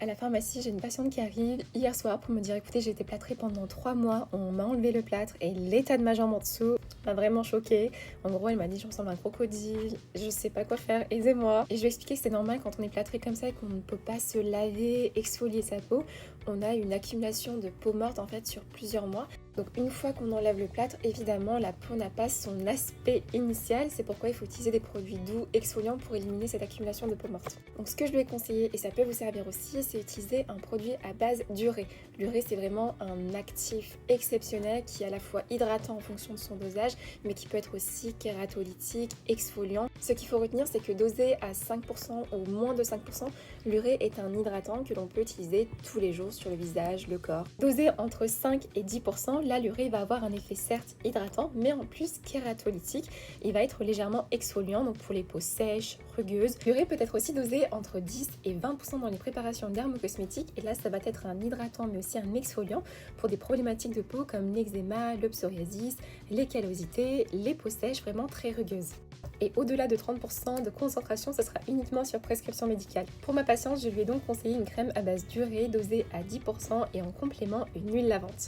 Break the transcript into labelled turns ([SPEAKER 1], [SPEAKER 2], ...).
[SPEAKER 1] À la pharmacie, j'ai une patiente qui arrive hier soir pour me dire écoutez, j'ai été plâtrée pendant 3 mois, on m'a enlevé le plâtre et l'état de ma jambe en dessous m'a vraiment choquée. En gros, elle m'a dit je ressemble à un crocodile, je sais pas quoi faire, aidez-moi. Et je lui ai expliqué que c'est normal quand on est plâtré comme ça et qu'on ne peut pas se laver, exfolier sa peau. On a une accumulation de peau morte en fait sur plusieurs mois. Donc une fois qu'on enlève le plâtre, évidemment la peau n'a pas son aspect initial, c'est pourquoi il faut utiliser des produits doux, exfoliants pour éliminer cette accumulation de peau morte. Donc ce que je lui ai conseillé, et ça peut vous servir aussi, c'est utiliser un produit à base d'urée. L'urée c'est vraiment un actif exceptionnel qui est à la fois hydratant en fonction de son dosage, mais qui peut être aussi kératolytique, exfoliant. Ce qu'il faut retenir c'est que dosé à 5% ou moins de 5%, l'urée est un hydratant que l'on peut utiliser tous les jours sur le visage, le corps. Dosé entre 5 et 10%, là l'urée va avoir un effet certes hydratant, mais en plus kératolytique. Il va être légèrement exfoliant, donc pour les peaux sèches, rugueuses. L'urée peut être aussi dosé entre 10 et 20% dans les préparations dermocosmétiques, et là ça va être un hydratant mais aussi un exfoliant pour des problématiques de peau comme l'eczéma, le psoriasis, les callosités, les peaux sèches vraiment très rugueuses. Et au-delà de 30% de concentration, ce sera uniquement sur prescription médicale. Pour ma patiente, je lui ai donc conseillé une crème à base d'urée dosée à 10% et en complément une huile lavante.